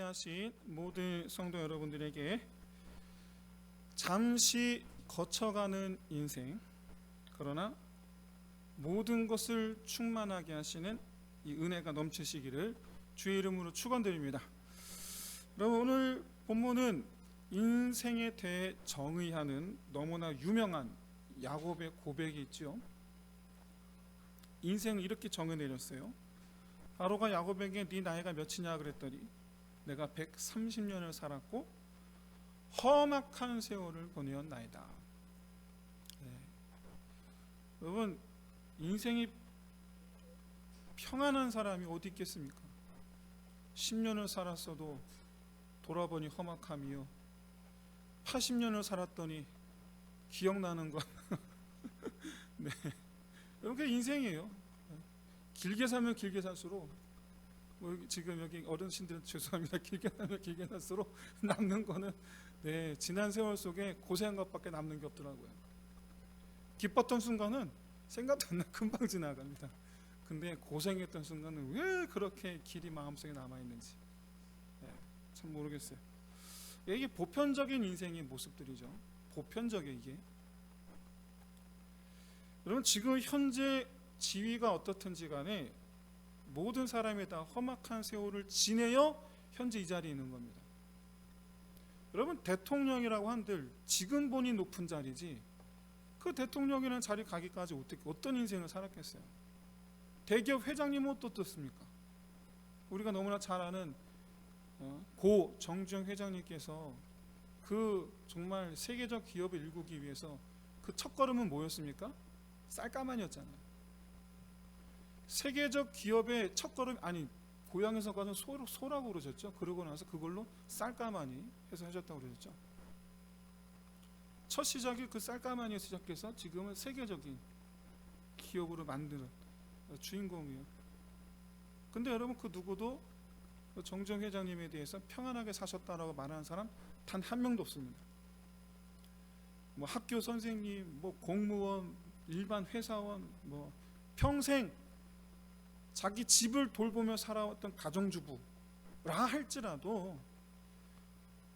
하신 모든 성도 여러분들에게 잠시 거쳐가는 인생, 그러나 모든 것을 충만하게 하시는 이 은혜가 넘치시기를 주의 이름으로 축원드립니다. 여러분, 오늘 본문은 인생에 대해 정의하는 너무나 유명한 야곱의 고백이 있죠. 인생을 이렇게 정의 내렸어요. 바로가 야곱에게 네 나이가 몇이냐 그랬더니 내가 130년을 살았고 험악한 세월을 보내었나이다. 여러분, 인생이 평안한 사람이 어디 있겠습니까? 10년을 살았어도 돌아보니 험악함이요, 80년을 살았더니 기억나는 건 네, 여러분, 그게 인생이에요. 길게 살면 길게 살수록, 지금 여기 어르신들은 죄송합니다, 길게 살면 길게 살수록 남는 거는 지난 세월 속에 고생한 것밖에 남는 게 없더라고요. 기뻤던 순간은 생각도 안 나고 금방 지나갑니다. 근데 고생했던 순간은 왜 그렇게 길이 마음속에 남아있는지 참 모르겠어요. 이게 보편적인 인생의 모습들이죠. 보편적인 이게. 여러분, 지금 현재 지위가 어떻든지 간에 모든 사람이 다 험악한 세월을 지내어 현재 이 자리에 있는 겁니다. 여러분, 대통령이라고 한들 지금 보니 높은 자리지, 그 대통령이라는 자리 가기까지 어떤 인생을 살았겠어요? 대기업 회장님은 어떻습니까? 우리가 너무나 잘 아는 고 정주영 회장님께서 그 정말 세계적 기업을 일구기 위해서 그 첫걸음은 뭐였습니까? 쌀가마니였잖아요. 세계적 기업의 첫걸음, 고향에서 가서 소라고 그러셨죠. 그러고 나서 그걸로 쌀가마니 해서 하셨다고 그러셨죠. 첫 시작이 그 쌀가마니에서 시작해서 지금은 세계적인 기업으로 만드는 주인공이에요. 근데 여러분, 그 누구도 정정 회장님에 대해서 평안하게 사셨다라고 말하는 사람 단 한 명도 없습니다. 학교 선생님, 공무원, 일반 회사원, 평생 자기 집을 돌보며 살아왔던 가정주부라 할지라도,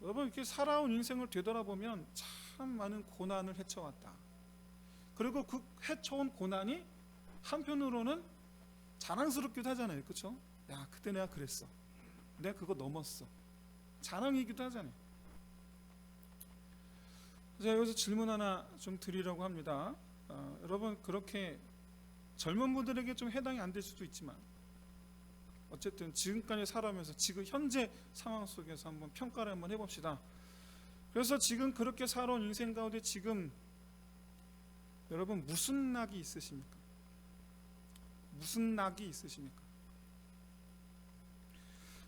여러분, 이렇게 살아온 인생을 되돌아보면 참 많은 고난을 헤쳐왔다. 그리고 그 헤쳐온 고난이 한편으로는 자랑스럽기도 하잖아요. 그렇죠? 야, 그때 내가 그랬어, 내가 그거 넘었어, 자랑이기도 하잖아요. 제가 여기서 질문 하나 좀 드리려고 합니다. 여러분, 그렇게 젊은 분들에게 좀 해당이 안 될 수도 있지만 어쨌든 지금까지 살아오면서 지금 현재 상황 속에서 한번 평가를 한번 해봅시다. 그래서 지금 그렇게 살아온 인생 가운데 지금 여러분 무슨 낙이 있으십니까? 무슨 낙이 있으십니까?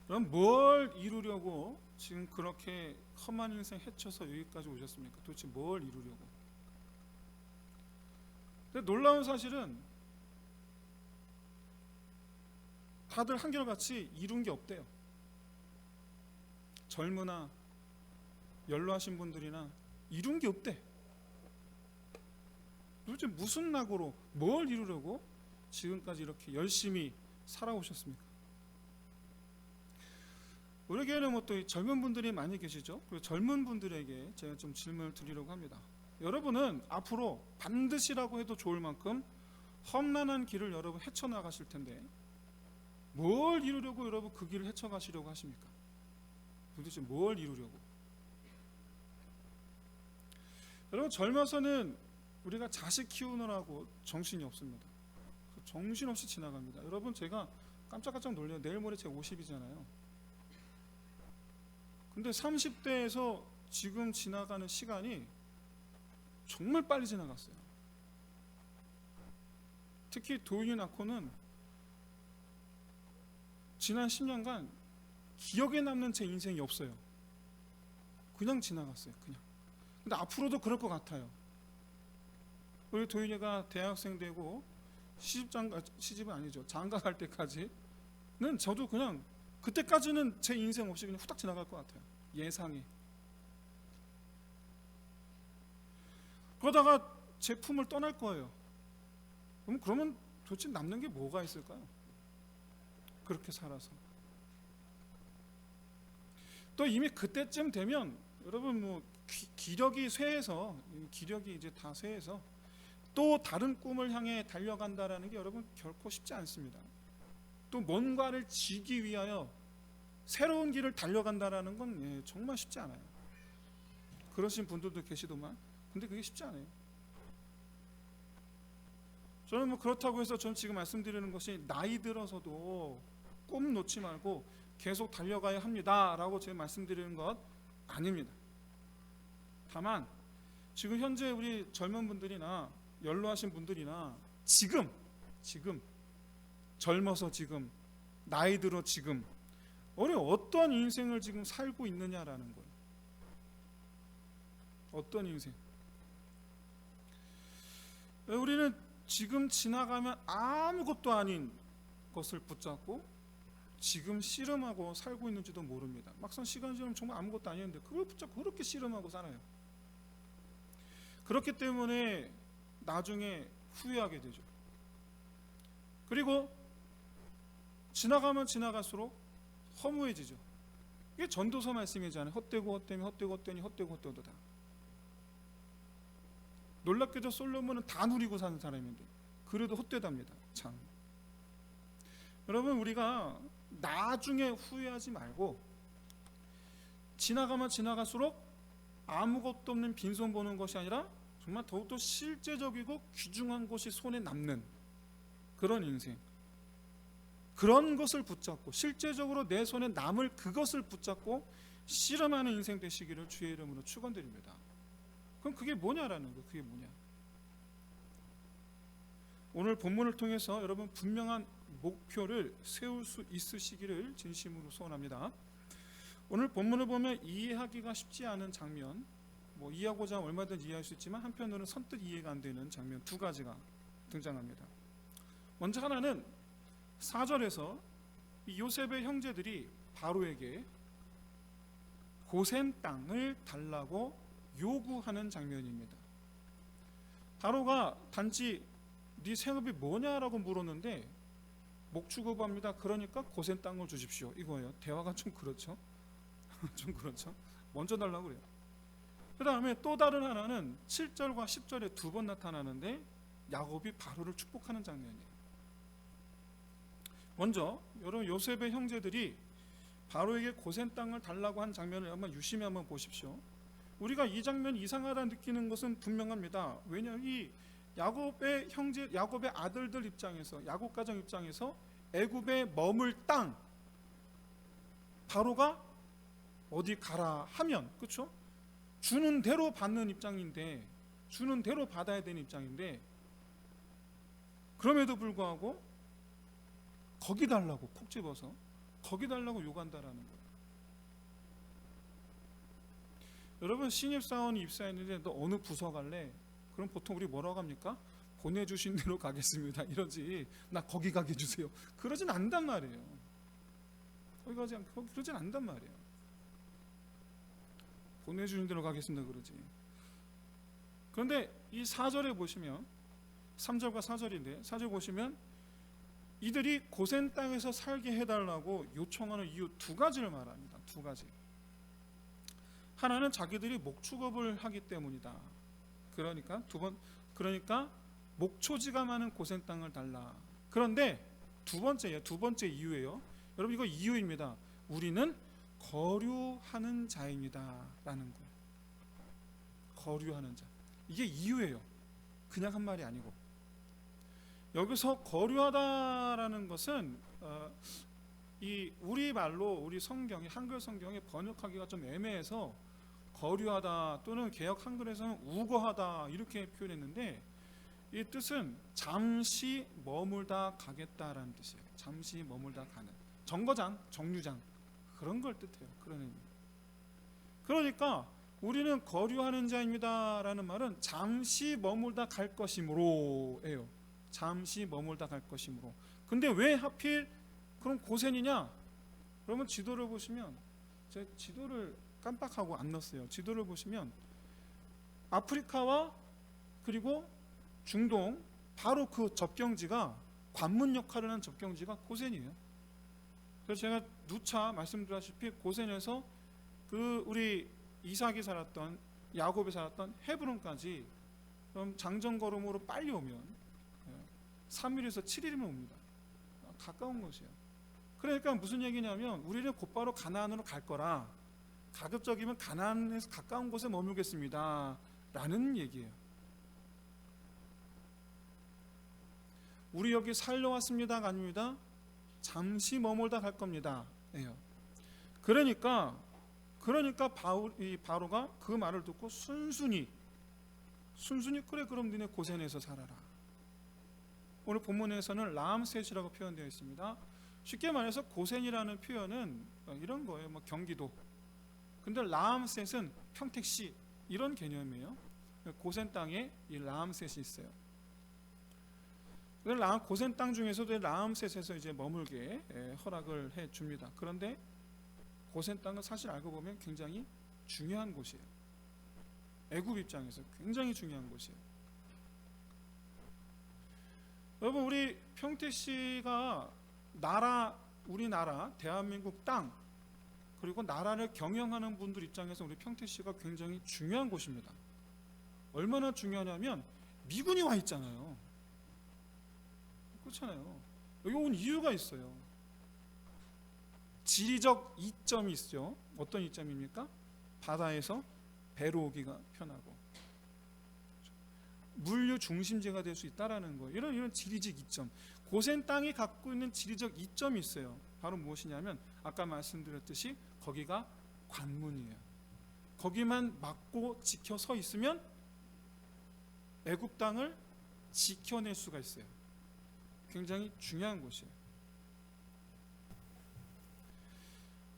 그럼 뭘 이루려고 지금 그렇게 험한 인생 헤쳐서 여기까지 오셨습니까? 도대체 뭘 이루려고? 근데 놀라운 사실은 다들 한결같이 이룬 게 없대요. 젊으나 연로하신 분들이나 이룬 게 없대. 도대체 무슨 낙으로 뭘 이루려고 지금까지 이렇게 열심히 살아오셨습니까? 우리 교회는 또 젊은 분들이 많이 계시죠. 그리고 젊은 분들에게 제가 좀 질문을 드리려고 합니다. 여러분은 앞으로 반드시라고 해도 좋을 만큼 험난한 길을 여러분 헤쳐나가실 텐데 뭘 이루려고 여러분 그 길을 헤쳐가시려고 하십니까? 도대체 뭘 이루려고? 여러분, 젊어서는 우리가 자식 키우느라고 정신이 없습니다. 정신없이 지나갑니다. 여러분, 제가 깜짝깜짝 놀래요. 내일 모레 제가 50이잖아요. 근데 30대에서 지금 지나가는 시간이 정말 빨리 지나갔어요. 특히 도윤이 낳고는 지난 10년간 기억에 남는 제 인생이 없어요. 그냥 지나갔어요. 그냥. 근데 앞으로도 그럴 것 같아요. 우리 도윤이가 대학생 되고 시집은 아니죠, 장가 갈 때까지는 저도 그냥 그때까지는 제 인생 없이 그냥 후딱 지나갈 것 같아요. 예상이. 그러다가 제 품을 떠날 거예요. 그러면 도대체 남는 게 뭐가 있을까요? 그렇게 살아서. 또 이미 그때쯤 되면 여러분 뭐 기력이 쇠해서, 기력이 이제 다 쇠해서 또 다른 꿈을 향해 달려간다라는 게 여러분 결코 쉽지 않습니다. 또 뭔가를 지기 위하여 새로운 길을 달려간다라는 건 정말 쉽지 않아요. 그러신 분들도 계시더만, 근데 그게 쉽지 않아요. 저는 뭐 그렇다고 해서 저는 지금 말씀드리는 것이 나이 들어서도 꿈 놓지 말고 계속 달려가야 합니다라고 제가 말씀드리는 것 아닙니다. 다만 지금 현재 우리 젊은 분들이나 연로하신 분들이나 지금 젊어서 지금 나이 들어 지금 어떤 인생을 지금 살고 있느냐라는 거예요. 어떤 인생? 우리는 지금 지나가면 아무것도 아닌 것을 붙잡고 지금 씨름하고 살고 있는지도 모릅니다. 막상 시간이 지나면 정말 아무것도 아니었는데 그걸 붙잡고 그렇게 씨름하고 살아요. 그렇기 때문에 나중에 후회하게 되죠. 그리고 지나가면 지나갈수록 허무해지죠. 이게 전도서 말씀이잖아요. 헛되고 헛되니 헛되고 헛되니 헛되고 헛되도다. 놀랍게도 솔로몬은 다 누리고 사는 사람인데 그래도 헛되답니다. 참. 여러분, 우리가 나중에 후회하지 말고 지나가면 지나갈수록 아무것도 없는 빈손 보는 것이 아니라 정말 더욱더 실제적이고 귀중한 것이 손에 남는 그런 인생, 그런 것을 붙잡고 실제적으로 내 손에 남을 그것을 붙잡고 씨름하는 인생 되시기를 주의 이름으로 축원드립니다. 그럼 그게 뭐냐라는 거예요. 그게 뭐냐? 오늘 본문을 통해서 여러분 분명한 목표를 세울 수 있으시기를 진심으로 소원합니다. 오늘 본문을 보면 이해하기가 쉽지 않은 장면, 뭐 이해하고자 하면 얼마든지 이해할 수 있지만 한편으로는 선뜻 이해가 안 되는 장면 두 가지가 등장합니다. 먼저 하나는 4절에서 이 요셉의 형제들이 바로에게 고센 땅을 달라고 요구하는 장면입니다. 바로가 단지 네 생업이 뭐냐라고 물었는데 목축업합니다. 그러니까 고센 땅을 주십시오. 이거예요. 대화가 좀 그렇죠. 좀 그렇죠. 먼저 달라고 그래요. 그 다음에 또 다른 하나는 7절과 10절에 두 번 나타나는데 야곱이 바로를 축복하는 장면이에요. 먼저 여러분 요셉의 형제들이 바로에게 고센 땅을 달라고 한 장면을 한번 유심히 한번 보십시오. 우리가 이 장면 이상하다 느끼는 것은 분명합니다. 왜냐하면 이 야곱의 형제, 야곱의 아들들 입장에서, 야곱 가정 입장에서 애굽에 머물 땅, 바로가 어디 가라 하면, 그렇죠? 주는 대로 받는 입장인데, 주는 대로 받아야 되는 입장인데, 그럼에도 불구하고 거기 달라고 콕 집어서 거기 달라고 요구한다라는 거예요. 여러분, 신입사원이 입사했는데 너 어느 부서 갈래? 그럼 보통 우리 뭐라고 합니까? 보내주신 대로 가겠습니다 이러지, 나 거기 가게 해주세요 그러진 않단 말이에요. 그러진 않단 말이에요. 보내주신 대로 가겠습니다 그러지. 그런데 이 4절에 보시면 3절과 4절인데 4절 보시면 이들이 고센 땅에서 살게 해달라고 요청하는 이유 두 가지를 말합니다. 두 가지. 하나는 자기들이 목축업을 하기 때문이다. 그러니까 목초지가 많은 고센 땅을 달라. 그런데 두 번째 이유예요. 여러분, 이거 이유입니다. 우리는 거류하는 자입니다 라는 거예요. 거류하는 자. 이게 이유예요. 그냥 한 말이 아니고. 여기서 거류하다라는 것은 이 우리말로 우리 성경이, 한글 성경에 번역하기가 좀 애매해서 거류하다 또는 개역 한글에서는 우거하다 이렇게 표현했는데, 이 뜻은 잠시 머물다 가겠다라는 뜻이에요. 잠시 머물다 가는, 정거장, 정류장, 그런 걸 뜻해요. 그런 의미. 그러니까 우리는 거류하는 자입니다라는 말은 잠시 머물다 갈 것이므로예요. 잠시 머물다 갈 것이므로. 근데 왜 하필 그럼 고센이냐? 그러면 지도를 보시면, 제가 지도를 깜빡하고 안 넣었어요. 지도를 보시면 아프리카와 그리고 중동, 바로 그 접경지가, 관문 역할을 하는 접경지가 고센이에요. 그래서 제가 누차 말씀드렸다시피 고센에서 그 우리 이삭이 살았던, 야곱이 살았던 헤브론까지 그럼 장정걸음으로 빨리 오면 3일에서 7일이면 옵니다. 가까운 것이에요. 그러니까 무슨 얘기냐면 우리는 곧바로 가나안으로 갈 거라, 가급적이면 가나안에서 가까운 곳에 머물겠습니다 라는 얘기예요. 우리 여기 살러 왔습니다가 아닙니다. 잠시 머물다 갈 겁니다 예요. 그러니까 바로가 그 말을 듣고 순순히 그래 그럼 니네 고센에서 살아라. 오늘 본문에서는 라암셋이라고 표현되어 있습니다. 쉽게 말해서 고센이라는 표현은 이런 거예요. 뭐 경기도. 근데 라암셋은 평택시 이런 개념이에요. 고센 땅에 이 라암셋이 있어요. 고센 땅 중에서도 라암셋에서 이제 머물게 허락을 해 줍니다. 그런데 고센 땅은 사실 알고 보면 굉장히 중요한 곳이에요. 애굽 입장에서 굉장히 중요한 곳이에요. 여러분, 우리 평택시가 우리나라 대한민국 땅, 그리고 나라를 경영하는 분들 입장에서 우리 평택시가 굉장히 중요한 곳입니다. 얼마나 중요하냐면 미군이 와 있잖아요. 그렇잖아요. 여기 온 이유가 있어요. 지리적 이점이 있죠. 어떤 이점입니까? 바다에서 배로 오기가 편하고 물류 중심지가 될 수 있다라는 거예요. 이런 지리적 이점, 고센 땅이 갖고 있는 지리적 이점이 있어요. 바로 무엇이냐면 아까 말씀드렸듯이 거기가 관문이에요. 거기만 막고 지켜 서 있으면 애굽 땅을 지켜낼 수가 있어요. 굉장히 중요한 곳이에요.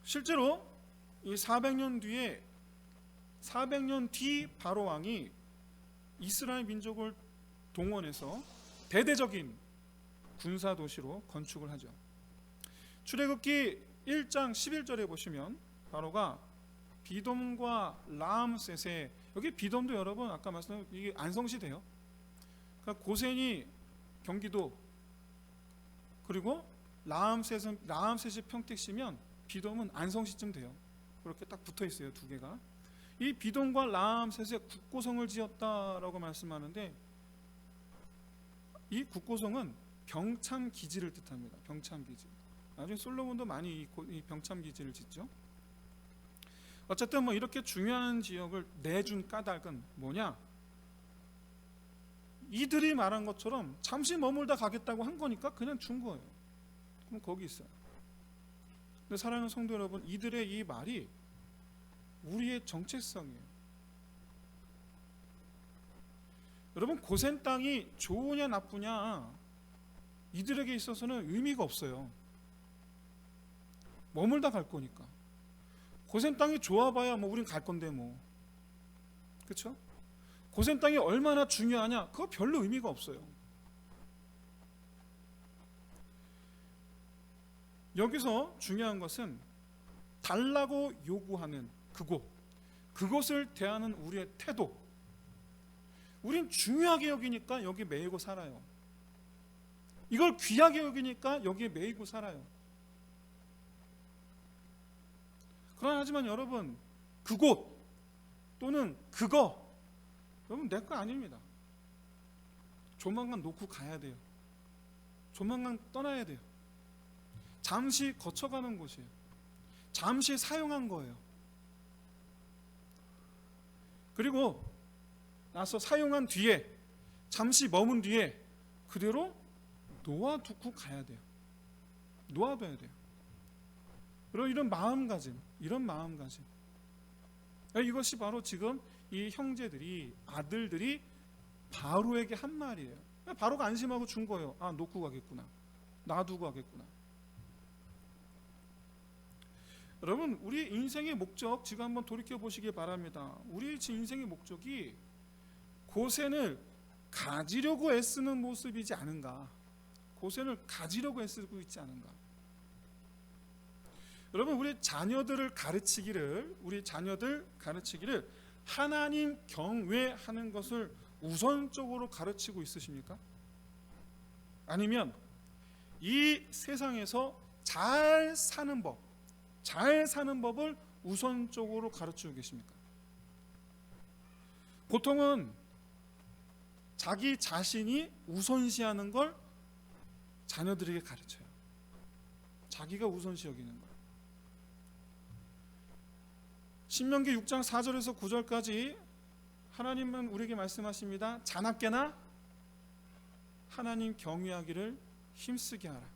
실제로 이 400년 뒤 바로 왕이 이스라엘 민족을 동원해서 대대적인 군사 도시로 건축을 하죠. 출애굽기 1장 11절에 보시면 바로가 비돔과 라암셋에, 여기 비돔도 여러분 아까 말씀드린 이게 안성시대요. 그러니까 고센이 경기도, 그리고 라암셋이 평택시면 비돔은 안성시쯤 돼요. 그렇게 딱 붙어 있어요, 두 개가. 이 비돔과 라암셋에 국고성을 지었다라고 말씀하는데, 이 국고성은 병참 기지를 뜻합니다. 병참 기지. 나중에 솔로몬도 많이 이 병참 기지를 짓죠. 어쨌든 뭐 이렇게 중요한 지역을 내준 까닭은 뭐냐? 이들이 말한 것처럼 잠시 머물다 가겠다고 한 거니까 그냥 준 거예요. 그럼 거기 있어요. 근데 사랑하는 성도 여러분, 이들의 이 말이 우리의 정체성이에요. 여러분, 고센 땅이 좋으냐 나쁘냐 이들에게 있어서는 의미가 없어요. 머물다 갈 거니까. 고센 땅이 좋아봐야 뭐 우린 갈 건데 뭐, 그렇죠? 고센 땅이 얼마나 중요하냐 그거 별로 의미가 없어요. 여기서 중요한 것은 달라고 요구하는 그곳을 대하는 우리의 태도. 우린 중요하게 여기니까 여기 매이고 살아요. 이걸 귀하게 여기니까 여기에 매이고 살아요. 그러나 하지만 여러분, 그곳 또는 그거 여러분 내 거 아닙니다. 조만간 놓고 가야 돼요. 조만간 떠나야 돼요. 잠시 거쳐가는 곳이에요. 잠시 사용한 거예요. 그리고 나서 사용한 뒤에 잠시 머문 뒤에 그대로 놓아두고 가야 돼요. 놓아둬야 돼요. 그리고 이런 마음가짐. 이것이 바로 지금 이 형제들이, 아들들이 바로에게 한 말이에요. 바로가 안심하고 준 거예요. 아, 놓고 가겠구나. 놔두고 가겠구나. 여러분, 우리 인생의 목적 지금 한번 돌이켜 보시기 바랍니다. 우리 인생의 목적이 고센을 가지려고 애쓰는 모습이지 않은가? 고센을 가지려고 애쓰고 있지 않은가? 여러분, 우리 자녀들 가르치기를 하나님 경외하는 것을 우선적으로 가르치고 있으십니까? 아니면 이 세상에서 잘 사는 법을 우선적으로 가르치고 계십니까? 보통은 자기 자신이 우선시하는 걸 자녀들에게 가르쳐요. 자기가 우선시 여기는 걸. 신명기 6장 4절에서 9절까지 하나님은 우리에게 말씀하십니다. 자나깨나 하나님 경외하기를 힘쓰게 하라.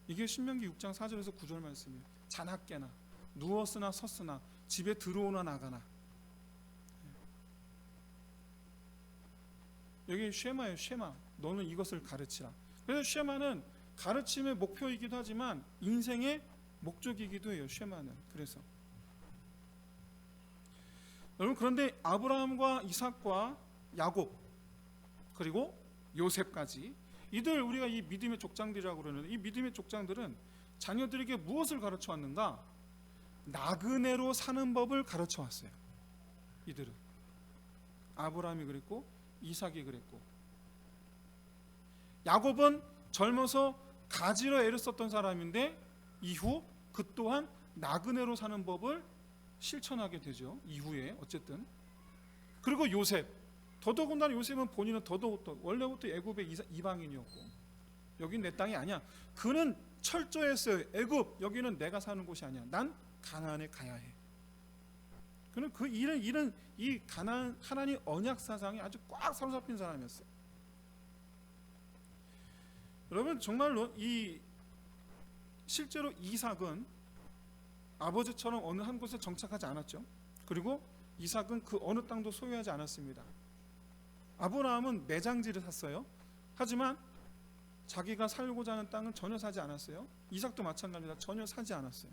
이게 신명기 6장 4절에서 9절 말씀이에요. 자나깨나 누웠으나 섰으나 집에 들어오나 나가나. 여기 쉐마예요. 쉐마. 너는 이것을 가르치라. 그래서 쉐마는 가르침의 목표이기도 하지만 인생의 목적이기도 해요. 쉐마는. 그래서 여러분, 그런데 아브라함과 이삭과 야곱 그리고 요셉까지, 이들 우리가 이 믿음의 족장들이라고 그러는데, 이 믿음의 족장들은 자녀들에게 무엇을 가르쳐 왔는가? 나그네로 사는 법을 가르쳐 왔어요. 이들은 아브라함이 그랬고 이삭이 그랬고, 야곱은 젊어서 가지러 애를 썼던 사람인데 이후 그 또한 나그네로 사는 법을 실천하게 되죠. 이후에 어쨌든. 그리고 요셉, 더더군다나 요셉은 본인은 더더욱더 원래부터 애굽의 이방인이었고, 여긴 내 땅이 아니야. 그는 철저했어요. 애굽, 여기는 내가 사는 곳이 아니야. 난 가나안에 가야 해. 그는 그 일은 이 가나안 하나님 언약 사상이 아주 꽉 사로잡힌 사람이었어요. 여러분, 정말로 실제로 이삭은 아버지처럼 어느 한 곳에 정착하지 않았죠. 그리고 이삭은 그 어느 땅도 소유하지 않았습니다. 아브라함은 매장지를 샀어요. 하지만 자기가 살고자 하는 땅은 전혀 사지 않았어요. 이삭도 마찬가지입니다. 전혀 사지 않았어요.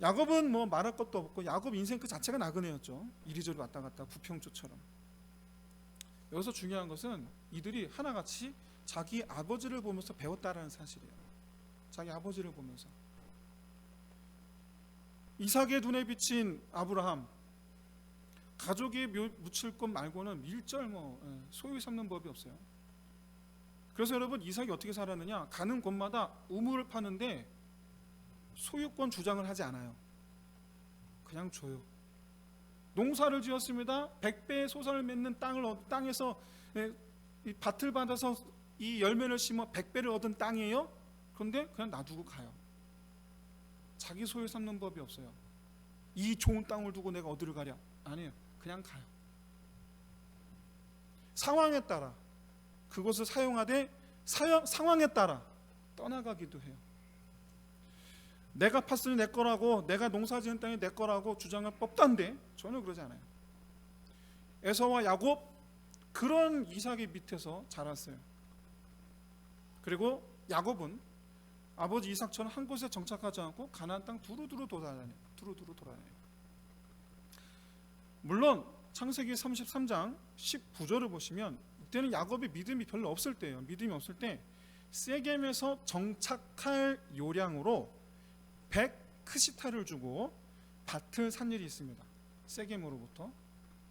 야곱은 뭐 말할 것도 없고, 야곱 인생 그 자체가 나그네였죠. 이리저리 왔다 갔다 구평조처럼. 여기서 중요한 것은 이들이 하나같이 자기 아버지를 보면서 배웠다라는 사실이에요. 자기 아버지를 보면서. 이삭의 눈에 비친 아브라함, 가족에 묻힐 것 말고는 밀절 소유 삼는 법이 없어요. 그래서 여러분, 이삭이 어떻게 살았느냐? 가는 곳마다 우물을 파는데 소유권 주장을 하지 않아요. 그냥 줘요. 농사를 지었습니다. 100배의 소산을 맺는 땅에서 이 밭을 받아서 이 열매를 심어 100배를 얻은 땅이에요. 그런데 그냥 놔두고 가요. 자기 소유 삼는 법이 없어요. 이 좋은 땅을 두고 내가 어디를 가랴? 아니에요. 그냥 가요. 상황에 따라 그것을 사용하되 상황에 따라 떠나가기도 해요. 내가 팠으니 내 거라고, 내가 농사지은 땅이 내 거라고 주장할 법단데 전혀 그러지 않아요. 에서와 야곱, 그런 이삭의 밑에서 자랐어요. 그리고 야곱은 아버지 이삭처럼 한 곳에 정착하지 않고 가나안 땅 두루두루 돌아다녀요. 물론 창세기 33장 19절을 보시면, 이때는 야곱의 믿음이 별로 없을 때예요. 믿음이 없을 때 세겜에서 정착할 요량으로 100크시타를 주고 밭을 산 일이 있습니다. 세겜으로부터.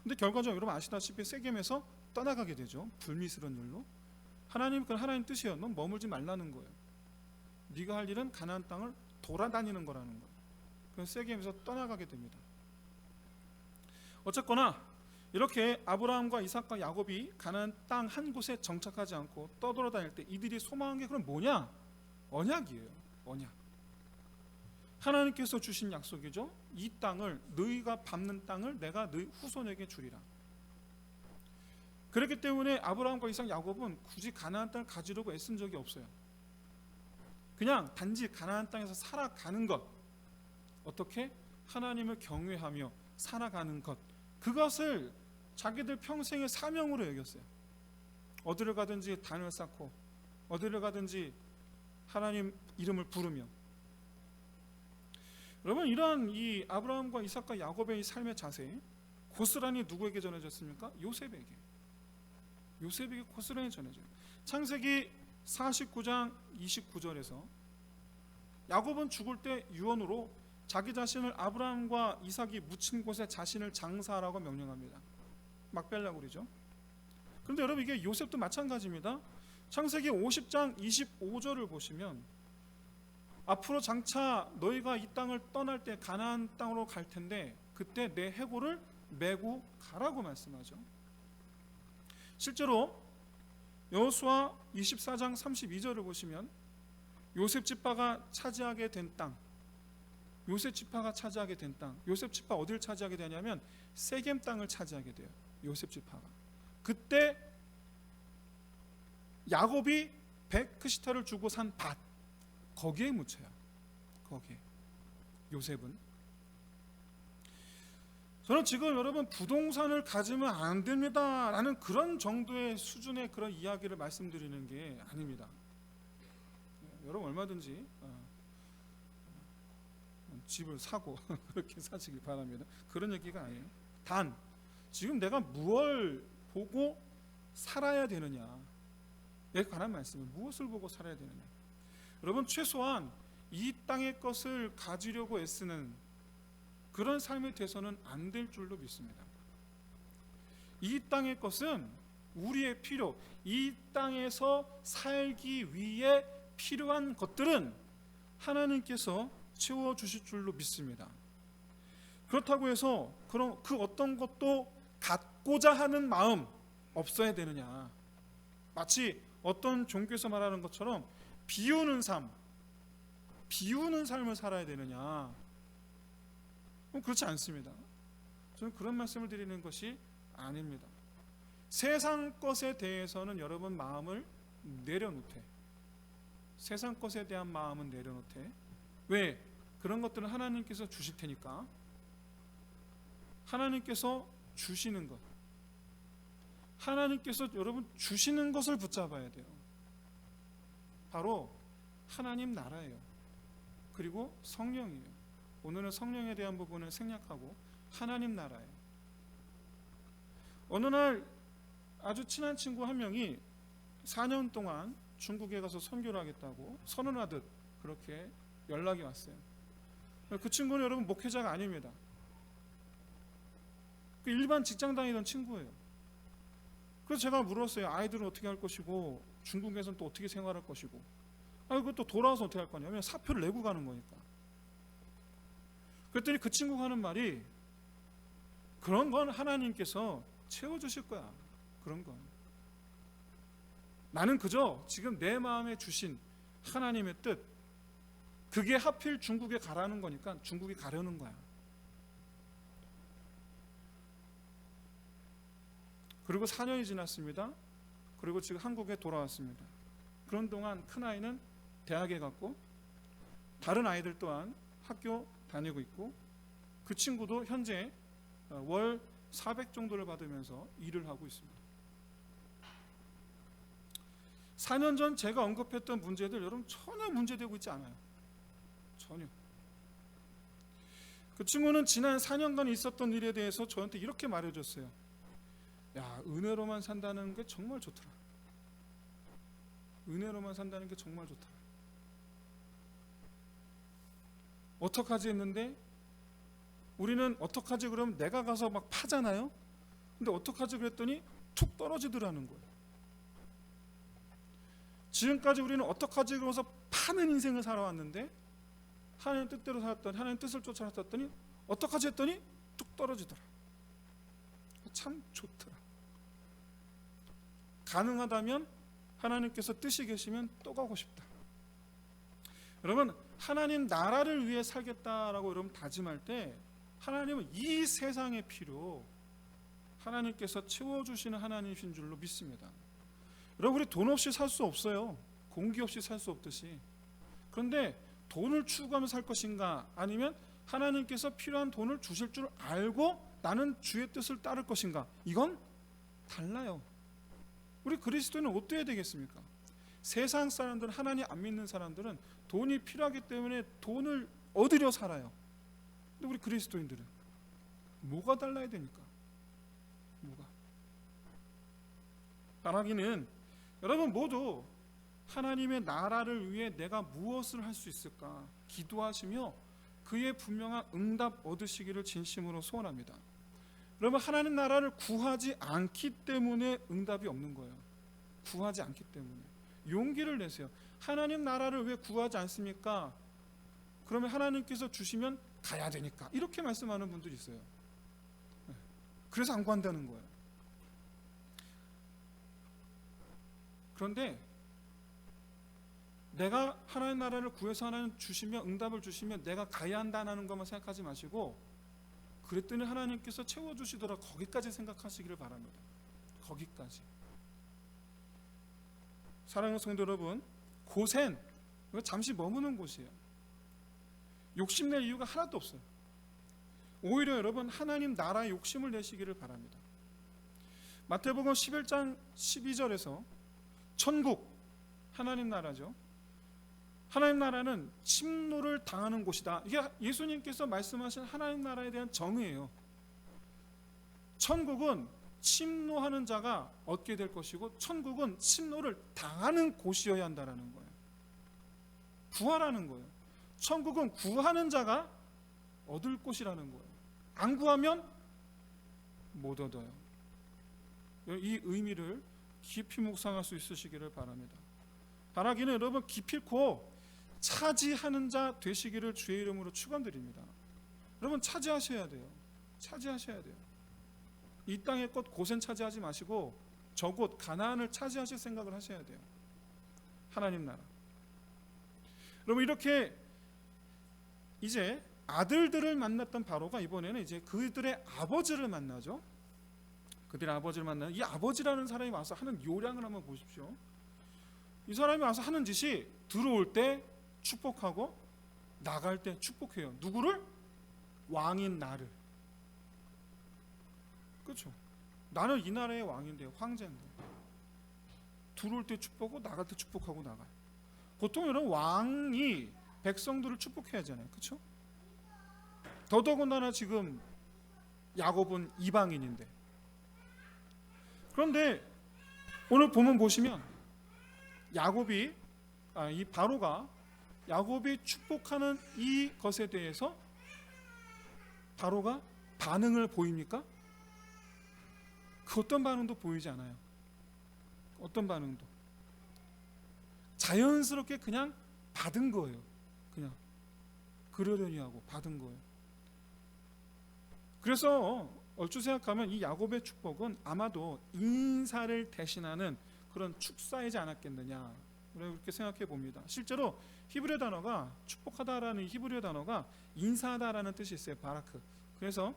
근데 결과적으로 여러분 아시다시피 세겜에서 떠나가게 되죠. 불미스러운 일로. 그건 하나님 뜻이에요. 넌 머물지 말라는 거예요. 네가 할 일은 가나안 땅을 돌아다니는 거라는 거예요. 그래서 세겜에서 떠나가게 됩니다. 어쨌거나 이렇게 아브라함과 이삭과 야곱이 가나안 땅 한 곳에 정착하지 않고 떠돌아다닐 때 이들이 소망한 게 그럼 뭐냐? 언약이에요. 언약. 하나님께서 주신 약속이죠. 이 땅을, 너희가 밟는 땅을 내가 너희 후손에게 주리라. 그렇기 때문에 아브라함과 이삭, 야곱은 굳이 가나안 땅을 가지려고 애쓴 적이 없어요. 그냥 단지 가나안 땅에서 살아가는 것, 어떻게? 하나님을 경외하며 살아가는 것, 그것을 자기들 평생의 사명으로 여겼어요. 어디를 가든지 단을 쌓고, 어디를 가든지 하나님 이름을 부르며. 여러분, 이러한 이 아브라함과 이삭과 야곱의 이 삶의 자세, 고스란히 누구에게 전해졌습니까? 요셉에게 고스란히 전해져요. 창세기 49장 29절에서 야곱은 죽을 때 유언으로 자기 자신을 아브라함과 이삭이 묻힌 곳에 자신을 장사하라고 명령합니다. 막벨라고 그러죠. 그런데 여러분, 이게 요셉도 마찬가지입니다. 창세기 50장 25절을 보시면 앞으로 장차 너희가 이 땅을 떠날 때 가나안 땅으로 갈 텐데 그때 내 해골을 메고 가라고 말씀하죠. 실제로 여호수아 24장 32절을 보시면 요셉 지파가 차지하게 된 땅, 요셉 지파가 차지하게 된 땅, 요셉 지파 어디를 차지하게 되냐면 세겜 땅을 차지하게 돼요. 요셉 지파가. 그때 야곱이 백크시타를 주고 산 밭, 거기에 묻혀요. 거기에. 요셉은. 저는 지금 여러분 부동산을 가지면 안 됩니다 라는 그런 정도의 수준의 그런 이야기를 말씀드리는 게 아닙니다. 여러분 얼마든지 집을 사고 그렇게 사시길 바랍니다. 그런 얘기가 아니에요. 단 지금 내가 무엇을 보고 살아야 되느냐에 관한 말씀은 무엇을 보고 살아야 되느냐. 여러분 최소한 이 땅의 것을 가지려고 애쓰는 그런 삶이 돼서는 안 될 줄로 믿습니다. 이 땅의 것은 우리의 필요, 이 땅에서 살기 위해 필요한 것들은 하나님께서 채워주실 줄로 믿습니다. 그렇다고 해서 그 어떤 것도 갖고자 하는 마음 없어야 되느냐. 마치 어떤 종교에서 말하는 것처럼 비우는 삶을 살아야 되느냐. 그렇지 않습니다. 저는 그런 말씀을 드리는 것이 아닙니다. 세상 것에 대해서는 여러분 마음을 내려놓되, 세상 것에 대한 마음은 내려놓되, 왜? 그런 것들은 하나님께서 주실 테니까. 하나님께서 주시는 것, 하나님께서 여러분 주시는 것을 붙잡아야 돼요. 바로 하나님 나라예요. 그리고 성령이에요. 오늘은 성령에 대한 부분을 생략하고 하나님 나라예요. 어느 날 아주 친한 친구 한 명이 4년 동안 중국에 가서 선교를 하겠다고 선언하듯 그렇게 연락이 왔어요. 그 친구는 여러분 목회자가 아닙니다. 그 일반 직장 다니던 친구예요. 그래서 제가 물었어요. 아이들은 어떻게 할 것이고 중국에서는 또 어떻게 생활할 것이고, 그것도 돌아와서 어떻게 할 거냐면 사표를 내고 가는 거니까. 그랬더니 그 친구가 하는 말이, 그런 건 하나님께서 채워주실 거야. 그런 건 나는 그저 지금 내 마음에 주신 하나님의 뜻, 그게 하필 중국에 가라는 거니까 중국에 가려는 거야. 그리고 4년이 지났습니다. 그리고 지금 한국에 돌아왔습니다. 그런 동안 큰아이는 대학에 갔고 다른 아이들 또한 학교 다니고 있고, 그 친구도 현재 월 400 정도를 받으면서 일을 하고 있습니다. 4년 전 제가 언급했던 문제들 여러분 전혀 문제되고 있지 않아요. 전혀. 그 친구는 지난 4년간 있었던 일에 대해서 저한테 이렇게 말해줬어요. 야, 은혜로만 산다는 게 정말 좋더라. 은혜로만 산다는 게 정말 좋더라. 어떡하지 했는데, 우리는 어떡하지 그러면 내가 가서 막 파잖아요. 근데 어떡하지 그랬더니 툭 떨어지더라는 거예요. 지금까지 우리는 어떡하지 그러면서 파는 인생을 살아왔는데, 하나님 뜻대로 살았더니, 하나님 뜻을 쫓아갔더니 어떡하지 했더니 툭 떨어지더라. 참 좋더라. 가능하다면 하나님께서 뜻이 계시면 또 가고 싶다. 여러분, 하나님 나라를 위해 살겠다라고 여러분 다짐할 때, 하나님은 이 세상의 필요 하나님께서 채워주시는 하나님이신 줄로 믿습니다. 여러분, 우리 돈 없이 살 수 없어요. 공기 없이 살 수 없듯이. 그런데 돈을 추구하며 살 것인가, 아니면 하나님께서 필요한 돈을 주실 줄 알고 나는 주의 뜻을 따를 것인가, 이건 달라요. 우리 그리스도인은 어때야 되겠습니까? 세상 사람들은, 하나님 안 믿는 사람들은 돈이 필요하기 때문에 돈을 얻으려 살아요. 근데 우리 그리스도인들은 뭐가 달라야 됩니까? 뭐가? 바라기는 여러분 모두 하나님의 나라를 위해 내가 무엇을 할 수 있을까 기도하시며 그의 분명한 응답 얻으시기를 진심으로 소원합니다. 여러분, 하나님 나라를 구하지 않기 때문에 응답이 없는 거예요. 구하지 않기 때문에. 용기를 내세요. 하나님 나라를 왜 구하지 않습니까? 그러면 하나님께서 주시면 가야 되니까 이렇게 말씀하는 분들이 있어요. 그래서 안 구한다는 거예요. 그런데 내가 하나님 나라를 구해서 하나님 주시면, 응답을 주시면 내가 가야 한다는 것만 생각하지 마시고, 그랬더니 하나님께서 채워주시더라, 거기까지 생각하시기를 바랍니다. 거기까지. 사랑하는 성도 여러분, 고센 이거 잠시 머무는 곳이에요. 욕심낼 이유가 하나도 없어요. 오히려 여러분 하나님 나라의 욕심을 내시기를 바랍니다. 마태복음 11장 12절에서 천국, 하나님 나라죠. 하나님 나라는 침노를 당하는 곳이다. 이게 예수님께서 말씀하신 하나님 나라에 대한 정의예요. 천국은 침노하는 자가 얻게 될 것이고, 천국은 침노를 당하는 곳이어야 한다는 거예요. 구하라는 거예요. 천국은 구하는 자가 얻을 곳이라는 거예요. 안 구하면 못 얻어요. 이 의미를 깊이 묵상할 수 있으시기를 바랍니다. 바라기는 여러분 기필코 차지하는 자 되시기를 주의 이름으로 축원드립니다. 여러분 차지하셔야 돼요. 차지하셔야 돼요. 이 땅의 것 고센 차지하지 마시고 저곳 가나안을 차지하실 생각을 하셔야 돼요. 하나님 나라. 여러분 이렇게 이제 아들들을 만났던 바로가 이번에는 이제 그들의 아버지를 만나죠. 그들의 아버지를 만나는 이 아버지라는 사람이 와서 하는 요량을 한번 보십시오. 이 사람이 와서 하는 짓이 들어올 때 축복하고 나갈 때 축복해요. 누구를? 왕인 나를. 그렇죠. 나는 이 나라의 왕인데, 황제인데, 들어올 때 축복하고 나갈 때 축복하고 나가요. 보통 이런 왕이 백성들을 축복해야 하잖아요. 그렇죠? 더더군다나 지금 야곱은 이방인인데. 그런데 오늘 본문 보시면 이 바로가 야곱이 축복하는 이 것에 대해서 바로가 반응을 보입니까? 그 어떤 반응도 보이지 않아요. 어떤 반응도. 자연스럽게 그냥 받은 거예요. 그냥 그러려니 하고 받은 거예요. 그래서 얼추 생각하면 이 야곱의 축복은 아마도 인사를 대신하는 그런 축사이지 않았겠느냐, 그렇게 생각해 봅니다. 실제로 히브리어 단어가, 축복하다라는 히브리어 단어가 인사하다라는 뜻이 있어요. 바라크. 그래서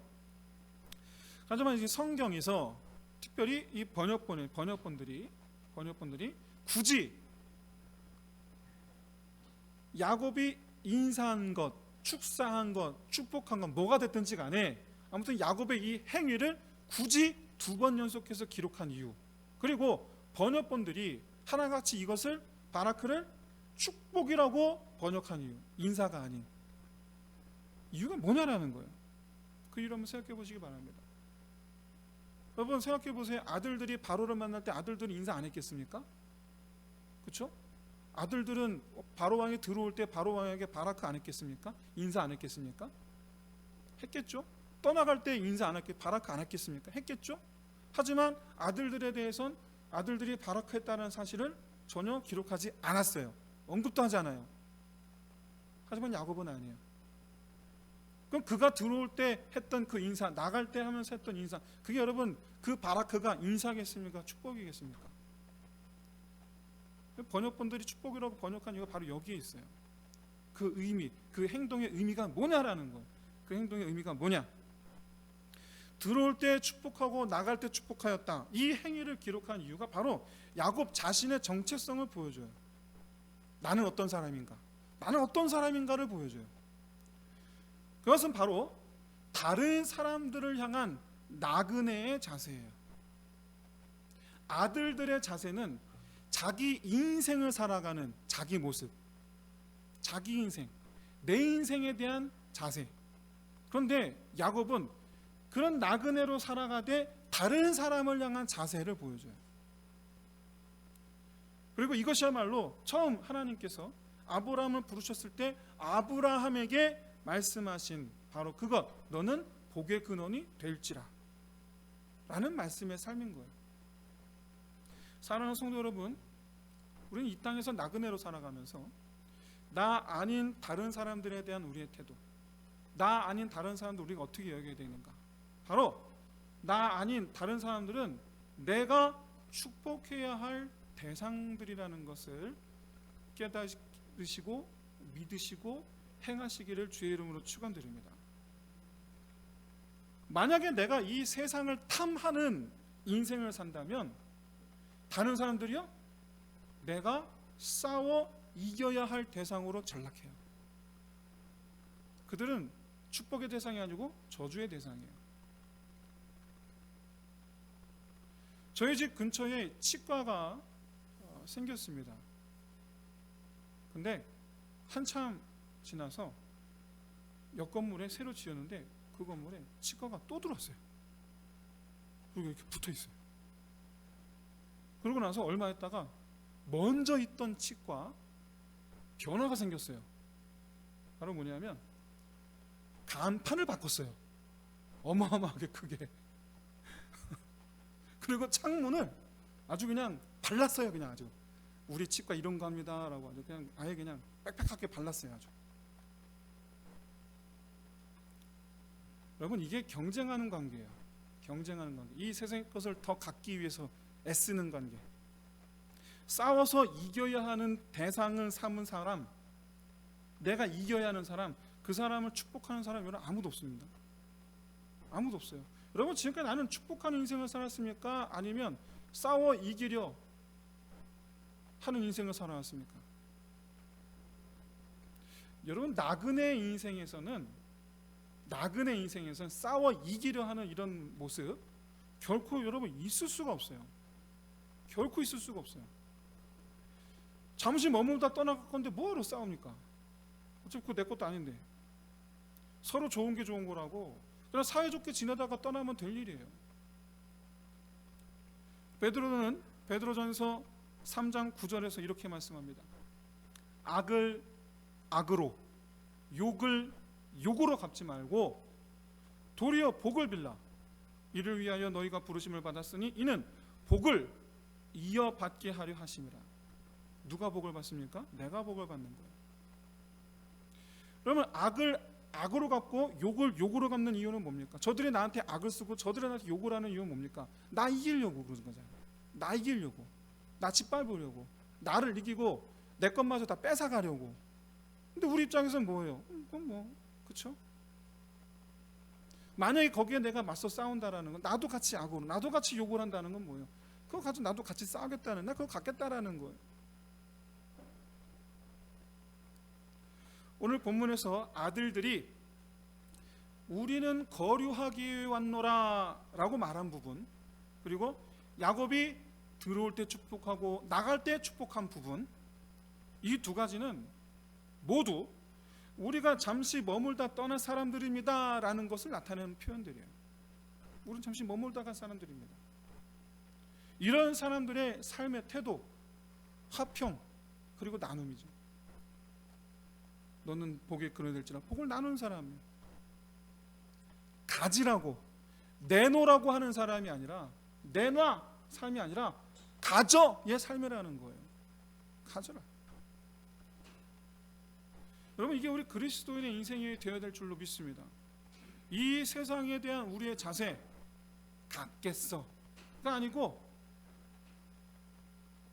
하지만 이 성경에서 특별히 이 번역본들이 굳이 야곱이 인사한 것, 축사한 것, 축복한 것 뭐가 됐든지 간에 아무튼 야곱의 이 행위를 굳이 2번 연속해서 기록한 이유, 그리고 번역본들이 하나같이 이것을, 바라크를 축복이라고 번역한 이유, 인사가 아닌 이유가 뭐냐라는 거예요. 그 이유를 한번 생각해 보시기 바랍니다. 여러분 생각해 보세요. 아들들이 바로를 만날 때 아들들은 인사 안 했겠습니까? 그렇죠? 아들들은 바로 왕이 들어올 때 바로 왕에게 바라크 안 했겠습니까? 인사 안 했겠습니까? 했겠죠? 떠나갈 때 인사 안 했겠, 바라크 안 했겠습니까? 했겠죠? 하지만 아들들에 대해선 아들들이 바라크 했다는 사실을 전혀 기록하지 않았어요. 언급도 하지 않아요. 하지만 야곱은 아니에요. 그럼 그가 들어올 때 했던 그 인사, 나갈 때 하면서 했던 인사, 그게 여러분 그 바라크가 인사겠습니까? 축복이겠습니까? 번역본들이 축복이라고 번역한 이유가 바로 여기에 있어요. 그 의미, 그 행동의 의미가 뭐냐라는 거예요. 그 행동의 의미가 뭐냐? 들어올 때 축복하고 나갈 때 축복하였다. 이 행위를 기록한 이유가 바로 야곱 자신의 정체성을 보여줘요. 나는 어떤 사람인가? 나는 어떤 사람인가를 보여줘요. 그것은 바로 다른 사람들을 향한 나그네의 자세예요. 아들들의 자세는 자기 인생을 살아가는 자기 모습, 자기 인생, 내 인생에 대한 자세. 그런데 야곱은 그런 나그네로 살아가되 다른 사람을 향한 자세를 보여줘요. 그리고 이것이야말로 처음 하나님께서 아브라함을 부르셨을 때 아브라함에게 말씀하신 바로 그것, 너는 복의 근원이 될지라 라는 말씀의 삶인 거예요. 사랑하는 성도 여러분, 우리는 이 땅에서 나그네로 살아가면서 나 아닌 다른 사람들에 대한 우리의 태도, 나 아닌 다른 사람들 우리가 어떻게 여겨야 되는가? 바로 나 아닌 다른 사람들은 내가 축복해야 할 대상들이라는 것을 깨달으시고 믿으시고 행하시기를 주의 이름으로 축원드립니다. 만약에 내가 이 세상을 탐하는 인생을 산다면 다른 사람들이요, 내가 싸워 이겨야 할 대상으로 전락해요. 그들은 축복의 대상이 아니고 저주의 대상이에요. 저희 집 근처에 치과가 생겼습니다. 근데 한참 지나서 옆 건물에 새로 지었는데 그 건물에 치과가 또 들어왔어요. 그리고 이렇게 붙어 있어요. 그러고 나서 얼마 있다가 먼저 있던 치과 변화가 생겼어요. 바로 뭐냐면 간판을 바꿨어요. 어마어마하게 크게. 그리고 창문을 아주 그냥 발랐어요. 그냥 아주 우리 치과 이런 거 합니다라고 아주 그냥 아예 그냥 빽빽하게 발랐어요. 아주. 여러분, 이게 경쟁하는 관계예요. 경쟁하는 관계. 이 세상의 것을 더 갖기 위해서 애쓰는 관계. 싸워서 이겨야 하는 대상을 삼은 사람, 내가 이겨야 하는 사람, 그 사람을 축복하는 사람이 여러분 아무도 없습니다. 아무도 없어요. 여러분, 지금까지 나는 축복하는 인생을 살았습니까? 아니면 싸워 이기려 하는 인생을 살아왔습니까? 여러분, 나그네 인생에서는 싸워 이기려 하는 이런 모습 결코 여러분 있을 수가 없어요. 결코 있을 수가 없어요. 잠시 머물다 떠나갈 건데 뭐하러 싸웁니까? 어차피 그거 내 것도 아닌데. 서로 좋은 게 좋은 거라고 그냥 사이좋게 지내다가 떠나면 될 일이에요. 베드로는 베드로전서 3장 9절에서 이렇게 말씀합니다. 악을 악으로, 욕을 욕으로 갚지 말고 도리어 복을 빌라. 이를 위하여 너희가 부르심을 받았으니 이는 복을 이어받게 하려 하심이라. 누가 복을 받습니까? 내가 복을 받는 거예요. 그러면 악을 악으로 갚고 욕을 욕으로 갚는 이유는 뭡니까? 저들이 나한테 악을 쓰고 저들이 나한테 욕을 하는 이유는 뭡니까? 나 이기려고 그러는 거잖아요. 나 이기려고, 나 짓밟으려고, 나를 이기고 내 것마저 다 뺏어가려고. 근데 우리 입장에서는 뭐예요? 그건 뭐 그렇죠? 만약에 거기에 내가 맞서 싸운다라는 건, 나도 같이 악으로, 나도 같이 욕을 한다는 건 뭐예요? 그거 가지고 나도 같이 싸우겠다는, 나 그거 갖겠다라는 거예요. 오늘 본문에서 아들들이 우리는 거류하기 왔노라 라고 말한 부분, 그리고 야곱이 들어올 때 축복하고 나갈 때 축복한 부분, 이 두 가지는 모두 우리가 잠시 머물다 떠난 사람들입니다 라는 것을 나타내는 표현들이에요. 우리는 잠시 머물다 간 사람들입니다. 이런 사람들의 삶의 태도, 화평, 그리고 나눔이죠. 너는 복에 그려낼지라. 복을 나누는 사람이에요. 가지라고, 내놓으라고 하는 사람이 아니라, 내놔 삶이 아니라 가져의 삶이라는 거예요. 가져라. 여러분, 이게 우리 그리스도인의 인생이 되어야 될 줄로 믿습니다. 이 세상에 대한 우리의 자세, 갖겠어가 아니고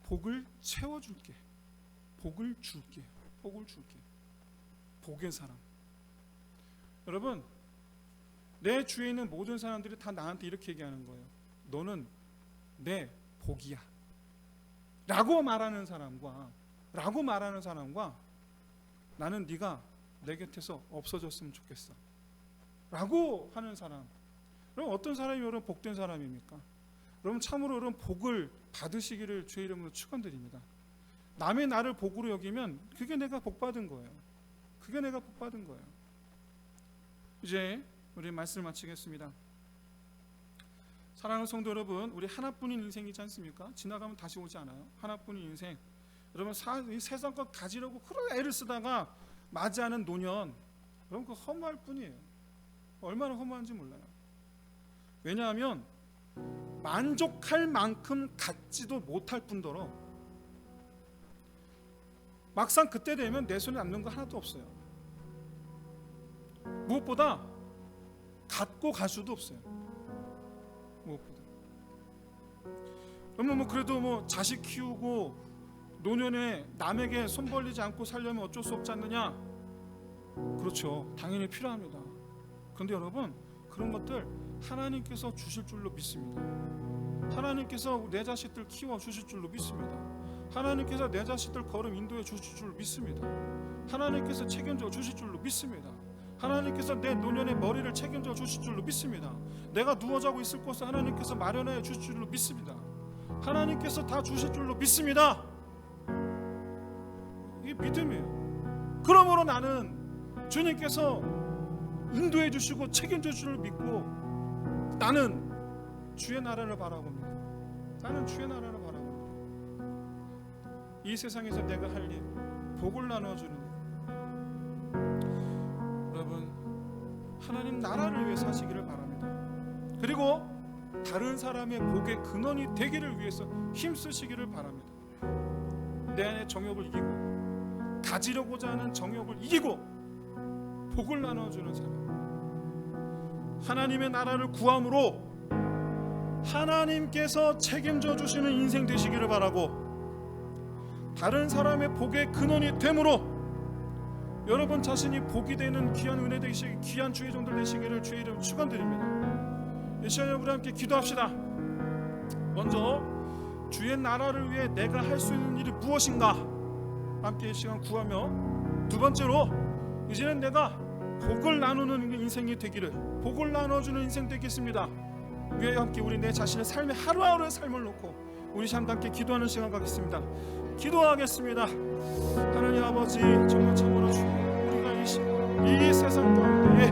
복을 채워줄게, 복을 줄게, 복을 줄게. 복의 사람. 여러분, 내 주위에 있는 모든 사람들이 다 나한테 이렇게 얘기하는 거예요. 너는 내 복이야 라고 말하는 사람과 나는 네가 내 곁에서 없어졌으면 좋겠어 라고 하는 사람, 그럼 어떤 사람이 여러분 복된 사람입니까? 여러분, 참으로 여러분 복을 받으시기를 주의 이름으로 축원드립니다. 남의 나를 복으로 여기면 그게 내가 복받은 거예요. 그게 내가 복받은 거예요. 이제 우리 말씀을 마치겠습니다. 사랑하는 성도 여러분, 우리 하나뿐인 인생이지 않습니까? 지나가면 다시 오지 않아요. 하나뿐인 인생. 여러분, 이 세상 것 가지려고 그런 애를 쓰다가 맞이하는 노년, 여러분 그거 허무할 뿐이에요. 얼마나 허무한지 몰라요. 왜냐하면 만족할 만큼 갖지도 못할 뿐더러 막상 그때 되면 내 손에 남는 거 하나도 없어요. 무엇보다 갖고 갈 수도 없어요. 무엇보다. 그러면 그래도 자식 키우고 노년에 남에게 손 벌리지 않고 살려면 어쩔 수 없지 않느냐? 그렇죠. 당연히 필요합니다. 그런데 여러분, 그런 것들 하나님께서 주실 줄로 믿습니다. 하나님께서 내 자식들 키워 주실 줄로 믿습니다. 하나님께서 내 자식들 걸음 인도해 주실 줄로 믿습니다. 하나님께서 책임져 주실 줄로 믿습니다. 하나님께서 내 노년의 머리를 책임져 주실 줄로 믿습니다. 내가 누워 자고 있을 곳을 하나님께서 마련해 주실 줄로 믿습니다. 하나님께서 다 주실 줄로 믿습니다. 이게 믿음이에요. 그러므로 나는 주님께서 인도해 주시고 책임져 주실 줄 믿고 나는 주의 나라를 바라봅니다. 나는 주의 나라를 바라봅니다. 이 세상에서 내가 할 일, 복을 나눠주는 일. 여러분, 하나님 나라를 위해 사시기를 바랍니다. 그리고 다른 사람의 복의 근원이 되기를 위해서 힘쓰시기를 바랍니다. 내 안의 정욕을 이기고 가지려고자 하는 정욕을 이기고 복을 나눠주는 사람, 하나님의 나라를 구함으로 하나님께서 책임져 주시는 인생 되시기를 바라고, 다른 사람의 복의 근원이 되므로 여러분 자신이 복이 되는 귀한 은혜 되시기, 귀한 주의 종들 되시기를 주의 이름 축원드립니다. 이 시간에 우리 함께 기도합시다. 먼저 주의 나라를 위해 내가 할 수 있는 일이 무엇인가 함께 이 시간 구하며, 두 번째로 이제는 내가 복을 나누는 인생이 되기를, 복을 나눠주는 인생 되겠습니다. 위에 함께 우리 내 자신의 삶의 하루하루의 삶을 놓고 우리 함께 기도하는 시간 갖겠습니다. 기도하겠습니다. 하나님 아버지, 정말 참으로 주여, 우리가 이 세상 가운데에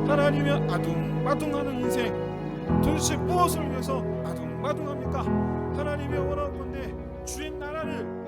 하나님의 아둥바둥하는 인생, 도대체 무엇을 위해서 아둥바둥합니까? 하나님의 원하건대 주의 나라를